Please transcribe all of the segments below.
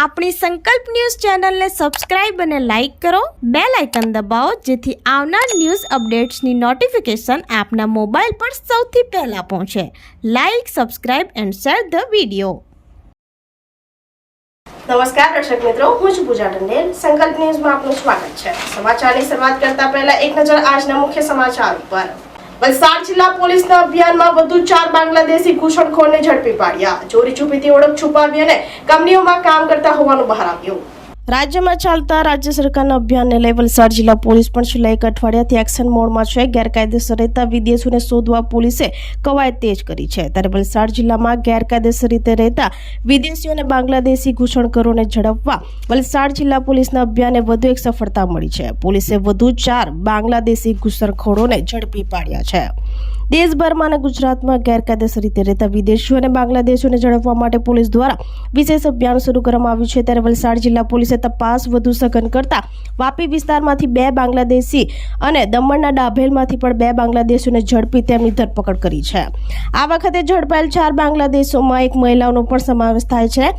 આપણી સંકલ્પ ન્યૂઝ ચેનલને સબસ્ક્રાઇબ અને લાઇક કરો, બેલ આઇકન દબાવો જેથી આવનાર ન્યૂઝ અપડેટ્સની નોટિફિકેશન આપના મોબાઈલ પર સૌથી પહેલા પહોંચે. Like, subscribe and share the video. નમસ્કાર દર્શક મિત્રો, હું છું પૂજા ટંડેલ. સંકલ્પ ન્યૂઝમાં આપનું સ્વાગત છે. સમાચારની શરૂઆત કરતા પહેલા એક નજર આજના મુખ્ય સમાચાર ઉપર. વલસાડ જિલ્લા પોલીસના અભિયાનમાં વધુ 4 બાંગ્લાદેશી ઘૂસણખોરને ઝડપી પાડ્યા. ચોરી છુપીથી ઓળખ છુપાવી અને કંપનીઓમાં કામ કરતા હોવાનું બહાર આવ્યું. રાજ્યમાં ચાલતા રાજ્ય સરકારના અભિયાનને લઈ વલસાડ જિલ્લા પોલીસ પણ છેલ્લા એક અઠવાડિયાથી એક્શન મોડમાં છે. ગેરકાયદેસર રહેતા વિદેશીઓને શોધવા પોલીસે કવાયત તેજ કરી છે. ત્યારે વલસાડ જિલ્લામાં ગેરકાયદેસર રીતે રહેતા વિદેશીઓ અને બાંગ્લાદેશી ઘૂસણખોરોને ઝડપવા વલસાડ જિલ્લા પોલીસના અભિયાનને વધુ એક સફળતા મળી છે. પોલીસે વધુ 4 બાંગ્લાદેશી ઘૂસણખોરોને ઝડપી પાડ્યા છે. દેશભરમાં અને ગુજરાતમાં ગેરકાયદેસર રીતે રહેતા વિદેશીઓ અને બાંગ્લાદેશીઓને ઝડપવા માટે પોલીસ દ્વારા વિશેષ અભિયાન શરૂ કરવામાં આવ્યું છે. ત્યારે વલસાડ જિલ્લા પોલીસે તપાસ વધુ સઘન કરતા વાપી વિસ્તારમાંથી 2 બાંગ્લાદેશી અને દમણના ડાભેલમાંથી પણ 2 બાંગ્લાદેશીઓને ઝડપી તેમની ધરપકડ કરી છે. આ વખતે ઝડપાયેલ 4 બાંગ્લાદેશોમાં એક મહિલાનો પણ સમાવેશ થાય છે.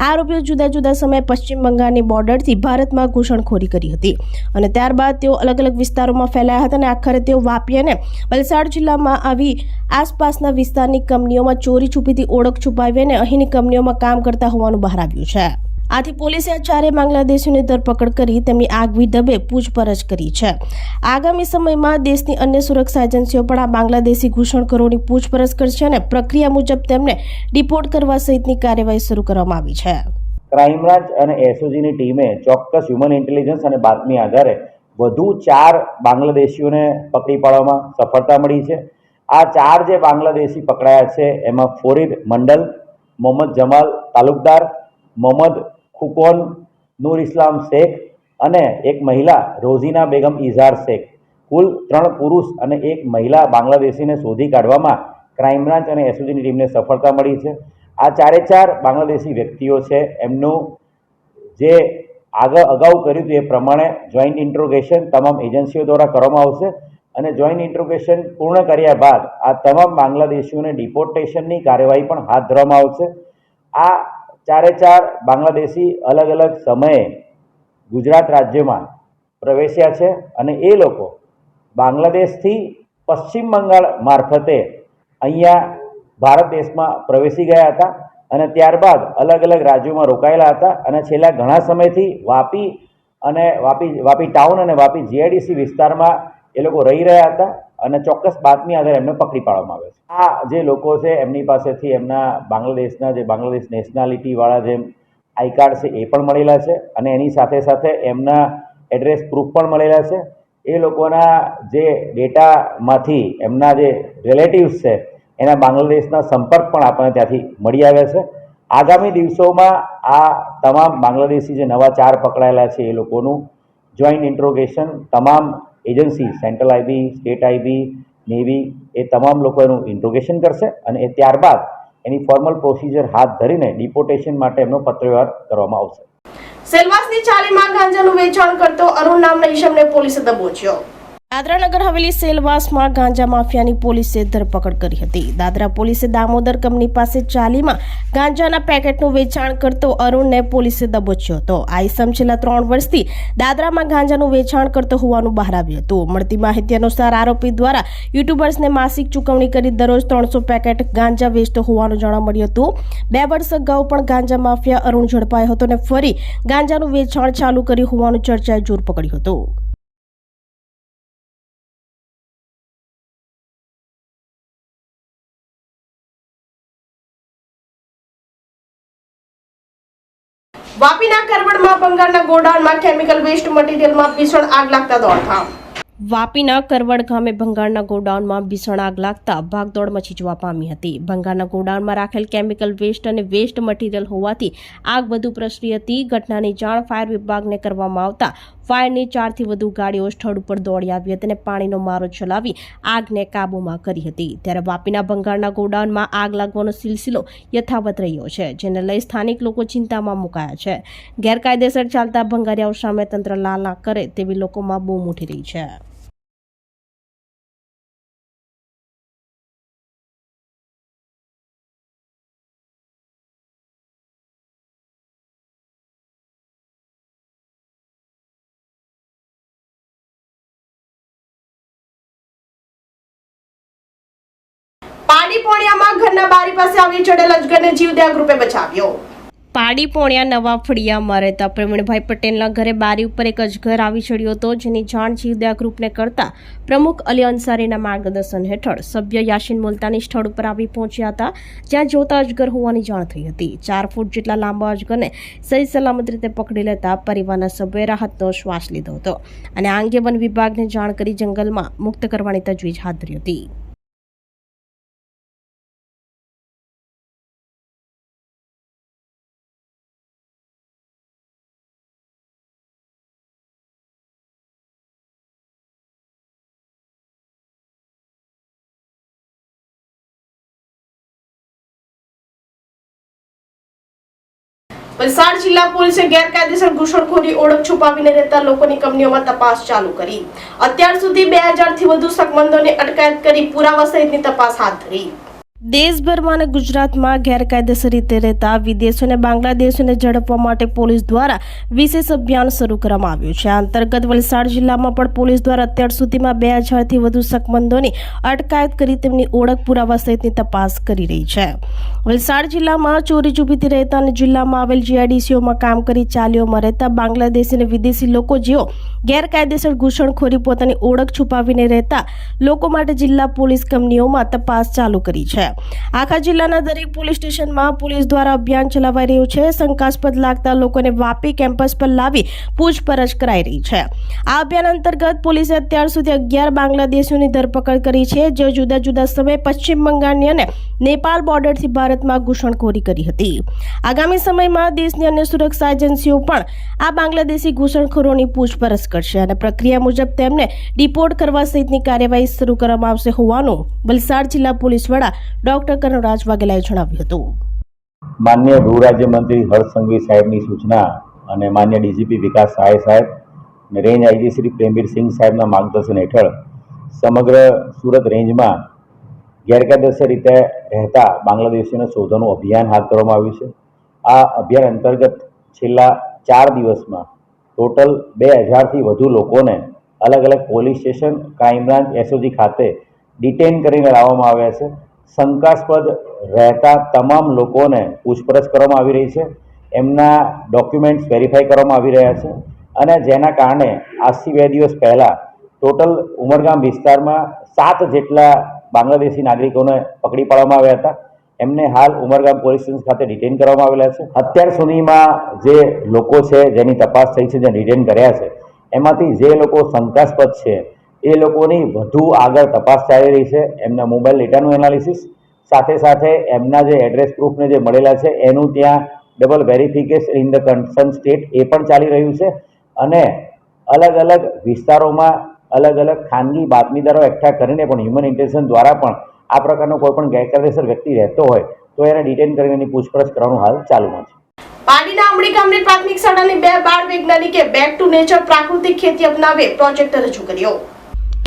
આરોપીઓ જુદા જુદા સમયે પશ્ચિમ બંગાળની બોર્ડરથી ભારતમાં ઘૂસણખોરી કરી હતી અને ત્યારબાદ તેઓ અલગ અલગ વિસ્તારોમાં ફેલાયા હતા અને આખરે તેઓ વાપી અને વલસાડ જિલ્લામાં આવી આસપાસના વિસ્તારની કંપનીઓમાં ચોરી છુપીથી ઓળખ છુપાવી અને અહીંની કંપનીઓમાં કામ કરતા હોવાનું બહાર આવ્યું છે. આથી પોલીસે આ 4 બાંગ્લાદેશીઓની ધરપકડ કરી તેમની આગવી ઢબે પૂછપરછ કરી છે. આગામી સમયમાં દેશની અન્ય સુરક્ષા એજન્સીઓ પણ આ બાંગ્લાદેશી ઘૂસણખોરોની પૂછપરછ કરશે અને પ્રક્રિયા મુજબ તેમને ડિપોર્ટ કરવા સહિતની કાર્યવાહી શરૂ કરવામાં આવી છે. ક્રાઇમ બ્રાન્ચ અને એસઓજીની ટીમે ચોક્કસ હ્યુમન ઇન્ટેલિજન્સ અને બાતમી આધારે વધુ 4 બાંગ્લાદેશીઓને પકડી પાડવામાં સફળતા મળી છે. આ 4 જે બાંગ્લાદેશી પકડાયા છે એમાં ફોરીદ મંડલ, મોહમ્મદ જમાલ તાલુકદાર, મોહમ્મદ ખુકોન, નૂર ઇસ્લામ શેખ અને એક મહિલા રોઝીના બેગમ ઇઝહાર શેખ, કુલ 3 પુરુષ અને 1 મહિલા બાંગ્લાદેશીને શોધી કાઢવામાં ક્રાઇમ બ્રાન્ચ અને એસઓજીની ટીમને સફળતા મળી છે. આ 4 બાંગ્લાદેશી વ્યક્તિઓ છે એમનું જે અગાઉ કર્યું હતું એ પ્રમાણે જોઈન્ટ ઇન્ટ્રોગેશન તમામ એજન્સીઓ દ્વારા કરવામાં આવશે અને જોઈન્ટ ઇન્ટ્રોગેશન પૂર્ણ કર્યા બાદ આ તમામ બાંગ્લાદેશીઓને ડિપોર્ટેશનની કાર્યવાહી પણ હાથ ધરવામાં આવશે. આ 4 બાંગ્લાદેશી અલગ અલગ સમયે ગુજરાત રાજ્યમાં પ્રવેશ્યા છે અને એ લોકો બાંગ્લાદેશથી પશ્ચિમ બંગાળ મારફતે અહીંયા ભારત દેશમાં પ્રવેશી ગયા હતા અને ત્યારબાદ અલગ અલગ રાજ્યોમાં રોકાયેલા હતા અને છેલ્લા ઘણા સમયથી વાપી ટાઉન અને વાપી જીઆઈડીસી વિસ્તારમાં એ લોકો રહી રહ્યા હતા અને ચોક્કસ બાતમી આધારે એમને પકડી પાડવામાં આવે છે. આ જે લોકો છે એમની પાસેથી એમના બાંગ્લાદેશ નેશનાલિટીવાળા જે આઈ કાર્ડ છે એ પણ મળેલા છે અને એની સાથે સાથે એમના એડ્રેસ પ્રૂફ પણ મળેલા છે. એ લોકોના જે ડેટામાંથી એમના જે રિલેટિવ્સ છે એના બાંગ્લાદેશના સંપર્ક પણ આપણને ત્યાંથી મળી આવ્યા છે. આગામી દિવસોમાં આ તમામ બાંગ્લાદેશી જે નવા 4 પકડાયેલા છે એ લોકોનું જોઈન્ટ ઇન્ટ્રોગેશન તમામ agency central IB, state IB, navy એ તમામ લોકો એનું ઇન્ટ્રોગેશન કરશે અને એ ત્યારબાદ એની ફોર્મલ પ્રોસિજર હાથ ધરીને ડિપોર્ટેશન માટે એમનો પત્રવ્યવહાર કરવામાં આવશે. સેલવાસની ચાલીમાં ગાંજાનું વેચાણ કરતો અરુણ નામના ઈસમને પોલીસે દબોચ્યો. દાદરા નગર હવેલી સેલવાસમાં ગાંજા માફિયાની પોલીસે ધરપકડ કરી હતી. દાદરા પોલીસે દામોદર કંપની પાસે ચાલીમાં ગાંજાના પેકેટનું વેચાણ કરતો અરુણને પોલીસે દબોચ્યો હતો. આ ઈસમ છેલ્લા 3 વર્ષથી દાદરામાં ગાંજાનું વેચાણ કરતો હોવાનું બહાર આવ્યું હતું. મળતી માહિતી અનુસાર આરોપી દ્વારા યુટ્યુબર્સને માસિક ચૂકવણી કરી દરરોજ 300 પેકેટ ગાંજા વેચતો હોવાનું જાણવા મળ્યું હતું. 2 વર્ષ અગાઉ પણ ગાંજા માફિયા અરુણ ઝડપાયો હતો અને ફરી ગાંજાનું વેચાણ ચાલુ કર્યું હોવાનું ચર્ચાએ જોર પકડ્યું હતું. વાપીના કરવડમાં બંગાળના ગોડાઉનમાં કેમિકલ વેસ્ટ મટીરીયલમાં ભીષણ આગ લાગતા દોડધામ. વાપીના કરવડ ગામે ભંગારના ગોડાઉનમાં ભીષણ આગ લાગતા ભાગદોડ મચી જવા પામી હતી. ભંગારના ગોડાઉનમાં રાખેલ કેમિકલ વેસ્ટ અને વેસ્ટ મટીરીયલ હોવાથી આગ વધુ પ્રસરી હતી. ઘટનાની જાણ ફાયર વિભાગને કરવામાં આવતા ફાયરની 4 થી વધુ ગાડીઓ સ્થળ ઉપર દોડી આવી હતી અને પાણીનો મારો ચલાવી આગને કાબૂમાં કરી હતી. ત્યારે વાપીના ભંગારના ગોડાઉનમાં આગ લાગવાનો સિલસિલો યથાવત રહ્યો છે, જેને લઈ સ્થાનિક લોકો ચિંતામાં મુકાયા છે. ગેરકાયદેસર ચાલતા ભંગારિયાઓ સામે તંત્ર લાલ ના કરે તેવી લોકોમાં બૂમ ઉઠી રહી છે. પાડી પોણિયામાં ઘરના બારી પાસે આવી ચડેલ અજગરને જીવદયા ગ્રુપે બચાવ્યો. પાડી પોણિયા નવા ફળિયામાં રહેતા પ્રવીણભાઈ પટેલના ઘરે બારી ઉપર એક અજગર આવી ચડ્યો હતો, જેની જાણ જીવદયા ગ્રુપને કરતા પ્રમુખ અલી અંસારીના માર્ગદર્શન હેઠળ સભ્ય યાસીન મુલતાની સ્થળ ઉપર આવી પહોંચ્યા હતા, જ્યાં જોતા અજગર હોવાની જાણ થઈ હતી. 4 ફૂટ જેટલા લાંબા અજગરને સહી સલામત રીતે પકડી લેતા પરિવારના સભ્યોએ રાહતનો શ્વાસ લીધો હતો અને આ અંગે વન વિભાગને જાણ કરી જંગલમાં મુક્ત કરવાની તજવીજ હાથ ધરી હતી. વલસાડ જિલ્લા પોલીસે ગેરકાયદેસર ઘૂસણખોરી ઓળખ છુપાવીને રહેતા લોકોની કંપનીઓમાં તપાસ ચાલુ કરી. અત્યાર સુધી 2000 થી વધુ શકમંદોની અટકાયત કરી પુરાવા સહિતની તપાસ હાથ ધરી. દેશભરમાં અને ગુજરાતમાં ગેરકાયદેસર રીતે રહેતા વિદેશો અને બાંગ્લાદેશીઓને ઝડપવા માટે પોલીસ દ્વારા વિશેષ અભિયાન શરૂ કરવામાં આવ્યું છે. આ અંતર્ગત વલસાડ જિલ્લામાં પણ પોલીસ દ્વારા અત્યાર સુધીમાં 2000 થી વધુ શકમંદોની અટકાયત કરી તેમની ઓળખ પુરાવા સહિતની તપાસ કરી રહી છે. વલસાડ જિલ્લામાં ચોરી છુપીથી રહેતા અને જિલ્લામાં આવેલ જીઆઈડીસીઓમાં કામ કરી ચાલીઓમાં રહેતા બાંગ્લાદેશી અને વિદેશી લોકો જેઓ ગેરકાયદેસર ઘૂસણખોરી પોતાની ઓળખ છુપાવીને રહેતા લોકો માટે જિલ્લા પોલીસ કંપનીઓમાં તપાસ ચાલુ કરી છે. આખા જિલ્લાના દરેક પોલીસ સ્ટેશનમાં પોલીસ દ્વારા અભિયાન ચલાવાઈ રહ્યું છે. શંકાસ્પદ લાગતા લોકોને વાપી કેમ્પસ પર લાવી પૂછપરછ કરાઈ રહી છે. આ અભિયાન અંતર્ગત પોલીસે અત્યાર સુધી 11 બાંગ્લાદેશીઓની ધરપકડ કરી છે, જેઓ જુદા જુદા સમયે પશ્ચિમ બંગાળની અને નેપાળ બોર્ડરથી ભારતમાં ઘૂસણખોરી કરી હતી. આગામી સમયમાં દેશની અન્ય સુરક્ષા એજન્સીઓ પણ આ બાંગ્લાદેશી ઘૂસણખોરોની પૂછપરછ કરશે અને પ્રક્રિયા મુજબ તેમને ડિપોર્ટ કરવા સહિતની કાર્યવાહી શરૂ કરવામાં આવશે હોવાનું વલસાડ જિલ્લા પોલીસ વડા ડોક્ટર કરુણરાજ વાઘેલાએ જણાવ્યું હતું. માન્ય ગૃહ રાજ્યમંત્રી હર્ષ સંઘવી સાહેબની સૂચના અને માન્ય ડીજીપી વિકાસ સહાય સાહેબ અને રેન્જ આઈજી શ્રી પ્રેમવીરસિંહ સાહેબના માર્ગદર્શન હેઠળ સમગ્ર સુરત રેન્જમાં ગેરકાયદેસર રીતે રહેતા બાંગ્લાદેશીઓને શોધવાનું અભિયાન હાથ ધરવામાં આવ્યું છે. આ અભિયાન અંતર્ગત છેલ્લા 4 દિવસમાં ટોટલ 2000થી વધુ લોકોને અલગ અલગ police station, crime branch, SOG ખાતે ડિટેન કરીને લાવવામાં આવ્યા છે. શંકાસ્પદ રહેતા તમામ લોકોને પૂછપરછ કરવામાં આવી રહી છે. એમના ડોક્યુમેન્ટ્સ વેરીફાઈ કરવામાં આવી રહ્યા છે અને જેના કારણે આજથી 2 દિવસ પહેલાં ટોટલ ઉમરગામ વિસ્તારમાં 7 જેટલા બાંગ્લાદેશી નાગરિકોને પકડી પાડવામાં આવ્યા હતા. એમને હાલ ઉમરગામ પોલીસ સ્ટેશન ખાતે ડિટેન કરવામાં આવેલા છે. અત્યાર સુધીમાં જે લોકો છે જેની તપાસ થઈ છે, જે ડિટેન કર્યા છે, એમાંથી જે લોકો શંકાસ્પદ છે એ લોકોની વધુ આગળ તપાસ ચાલી રહી છે. એમના મોબાઈલ ડેટાનું એનાલિસિસ સાથે સાથે એમના જે એડ્રેસ પ્રૂફને જે મળેલા છે એનું ત્યાં double verification in the concern state એ પણ ચાલી રહ્યું છે અને અલગ અલગ વિસ્તારોમાં અલગ અલગ ખાનગી બાતમીદારો એકઠા કરીને પણ હ્યુમન ઇન્ટેલિજન્સ દ્વારા પણ આ પ્રકારનો કોઈ પણ ગેરકાયદેસર વ્યક્તિ રહેતો હોય તો એને ડિટેન કરીને એની પૂછપરછ કરવાનું હાલ ચાલુમાં છે. પાડીના અમડી ગામની પ્રાથમિક શાળાની 2 બાળ વૈજ્ઞાનિકે બેક ટુ નેચર પ્રાકૃતિક ખેતી અપનાવે પ્રોજેક્ટ રજૂ કર્યો.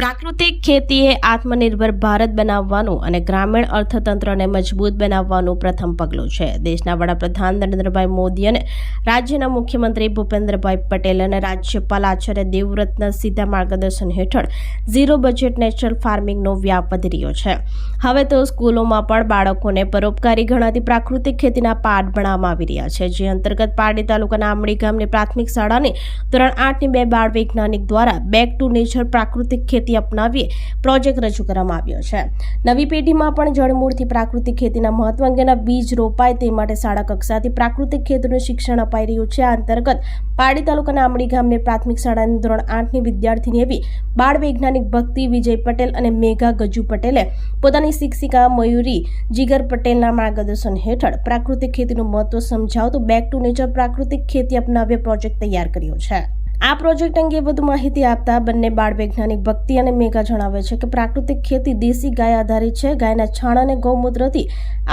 પ્રાકૃતિક ખેતીએ આત્મનિર્ભર ભારત બનાવવાનું અને ગ્રામીણ અર્થતંત્રને મજબૂત બનાવવાનું પ્રથમ પગલું છે. દેશના વડાપ્રધાન નરેન્દ્રભાઈ મોદી અને રાજ્યના મુખ્યમંત્રી ભૂપેન્દ્રભાઈ પટેલ અને રાજ્યપાલ આચાર્ય દેવવ્રતના સીધા માર્ગદર્શન હેઠળ ઝીરો બજેટ નેચરલ ફાર્મિંગનો વ્યાપ વધી રહ્યો છે. હવે તો સ્કૂલોમાં પણ બાળકોને પરોપકારી ગણાતી પ્રાકૃતિક ખેતીના પાઠ ભણાવવામાં આવી રહ્યા છે, જે અંતર્ગત પારડી તાલુકાના આમડી ગામની પ્રાથમિક શાળાની ધોરણ 8ની 2 બાળ વૈજ્ઞાનિક દ્વારા બેક ટુ નેચર પ્રાકૃતિક ખેતી અપનાવીએ પ્રોજેક્ટ રજૂ કરવામાં આવ્યો છે. નવી પેઢીમાં પણ જળમૂળથી પ્રાકૃતિક ખેતીના મહત્વ અંગેના બીજ રોપાય તે માટે શાળા કક્ષાથી પ્રાકૃતિક ખેતીનું શિક્ષણ અપાઈ રહ્યું છે. આ અંતર્ગત પારડી તાલુકાના આમડી ગામની પ્રાથમિક શાળાની ધોરણ 8ની વિદ્યાર્થીની એવી બાળ વૈજ્ઞાનિક ભક્તિ વિજય પટેલ અને મેઘા ગજુ પટેલે પોતાની શિક્ષિકા મયુરી જીગર પટેલના માર્ગદર્શન હેઠળ પ્રાકૃતિક ખેતીનું મહત્વ સમજાવતું બેક ટુ નેચર પ્રાકૃતિક ખેતી અપનાવીએ પ્રોજેક્ટ તૈયાર કર્યો છે. આ પ્રોજેક્ટ અંગે વધુ માહિતી આપતા બંને બાળ વૈજ્ઞાનિક ભક્તિ અને મેઘા જણાવે છે કે પ્રાકૃતિક ખેતી દેશી ગાય આધારિત છે. ગાયના છાણ અને ગૌમૂત્રથી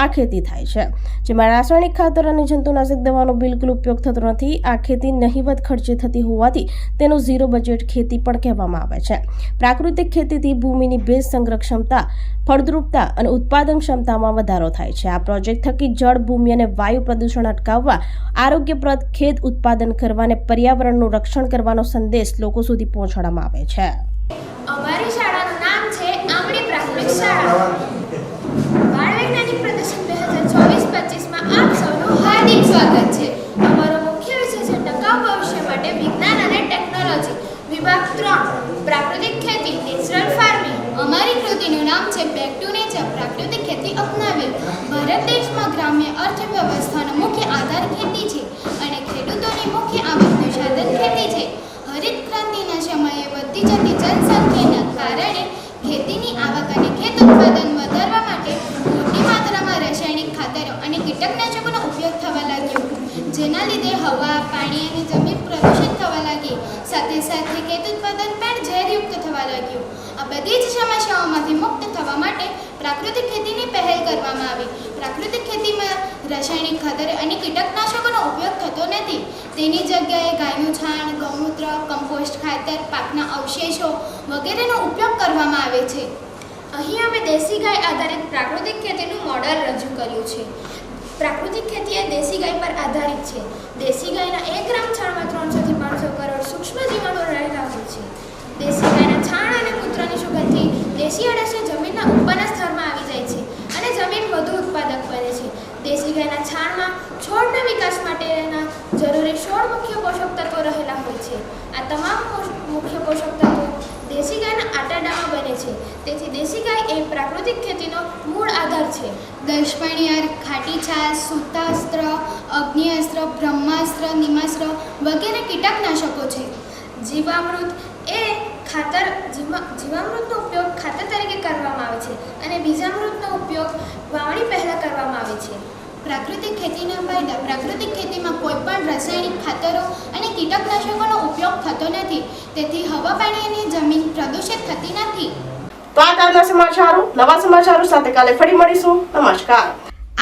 આ ખેતી થાય છે, જેમાં રાસાયણિક ખાતર અને જંતુનાશક દવાનો બિલકુલ ઉપયોગ થતો નથી. આ ખેતી નહિવત ખર્ચે થતી હોવાથી તેનું ઝીરો બજેટ ખેતી પણ કહેવામાં આવે છે. પ્રાકૃતિક ખેતીથી ભૂમિની ભેજ સંગ્રહ ક્ષમતા, ફળદ્રુપતા અને ઉત્પાદન ક્ષમતામાં વધારો થાય છે. આ પ્રોજેક્ટ થકી જળ, ભૂમિ અને વાયુ પ્રદૂષણ અટકાવવા, આરોગ્યપ્રદ ખેત ઉત્પાદન કરવા અને પર્યાવરણનું રક્ષણ કરવાનો સંદેશ લોકો સુધી પહોંચાડવામાં આવે છે. અમારી શાળાનું નામ છે આમડી પ્રાથમિક શાળા. સ્વાગત છે. અમારો મુખ્ય વિષય છે ટકાઉ ભવિષ્ય માટે વિજ્ઞાન અને ટેકનોલોજી. વિભાગ 3 પ્રાકૃતિક ખેતી નેચરલ ફાર્મિંગ. અમારી કૃતિનું નામ છે બેક ટુ નેચર પ્રાકૃતિક ખેતી અપનાવી. ભારત દેશમાં ગ્રામ્ય અર્થવ્યવસ્થાનો મુખ્ય આધાર ખેતી છે અને ખેડૂતોની મુખ્ય આવકનું સાધન ખેતી છે. હરિત ક્રાંતિના સમયે વધતી જતી જનસંખ્યાના કારણે ખેતીની આવક અને ખેત ઉત્પાદન વધારવા માટે મોટી માત્રામાં રાસાયણિક ખાતરો અને કીટકનાશકોનો ઉપયોગ થવા લાગ્યો, જેના લીધે હવા, પાણી અને જમીન પ્રદૂષિત થવા લાગી. સાથે સાથે ખેત ઉત્પાદન પણ ઝેરયુક્ત થવા લાગ્યું. આ બધી જ સમસ્યાઓમાંથી મુક્ત થવા માટે પ્રાકૃતિક ખેતીની પહેલ કરવામાં આવી. પ્રાકૃતિક ખેતીમાં રાસાયણિક ખાતર અને કીટકનાશકોનો ઉપયોગ થતો નથી. તેની જગ્યાએ ગાયનું છાણ, ગૌમૂત્ર, કમ્પોસ્ટ ખાતર, પાકના અવશેષો વગેરેનો ઉપયોગ કરવામાં આવે છે. અહીં અમે દેશી ગાય આધારિત પ્રાકૃતિક ખેતીનું મોડેલ રજૂ કર્યું છે. પ્રાકૃતિક ખેતી એ દેશી ગાય પર આધારિત છે. દેશી ગાયના 1 ગ્રામ છાણમાં 300 થી 500 કરોડ સૂક્ષ્મ જીવાણુ રહેલા હોય છે. દેશી ગાયના છાણ અને મૂત્રની સુગંધથી દેશી અળસિયા જમીનના ઉપરના સ્તરમાં આવી જાય છે અને જમીન વધુ ઉત્પાદક બને છે. દેશી ગાયના છાણમાં છોડના વિકાસ માટેના જરૂરી 16 મુખ્ય પોષક તત્વો રહેલા હોય છે. આ તમામ મુખ્ય પોષક તત્વો દેશી ગાયના આટાડામાં બને છે. તેથી દેશી ગાય એ પ્રાકૃતિક ખેતીનો મૂળ આધાર છે. દશપણિયાર, ખાટી છાશ, સૂતાસ્ત્ર, અગ્નિઅસ્ત્ર, બ્રહ્માસ્ત્ર, નિમાસ્ત્ર વગેરે કીટકનાશકો છે. જીવામૃત એ ખાતર જીવામૃતનો ઉપયોગ ખાતર તરીકે કરવામાં આવે છે અને બીજામૃતનો ઉપયોગ વાવણી પહેલાં કરવામાં આવે છે. પ્રાકૃતિક ખેતીના ફાયદા. પ્રાકૃતિક ખેતીમાં કોઈ પણ રાસાયણિક ખાતરો અને કીટકનાશકોનો ઉપયોગ થતો નથી. તેથી હવા, પાણી અને જમીન પ્રદૂષિત થતી નથી. તો આ તાજા સમાચારો. નવા સમાચારો સાથે કાલે ફરી મળીશું. નમસ્કાર.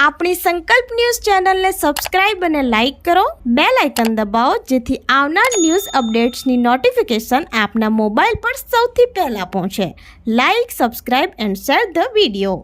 આપણી સંકલ્પ ન્યૂઝ ચેનલને સબસ્ક્રાઇબ અને લાઇક કરો, બેલ આઇકન દબાવો જેથી આવનાર ન્યૂઝ અપડેટ્સની નોટિફિકેશન આપના મોબાઈલ પર સૌથી પહેલા પહોંચે. Like, subscribe and share the video.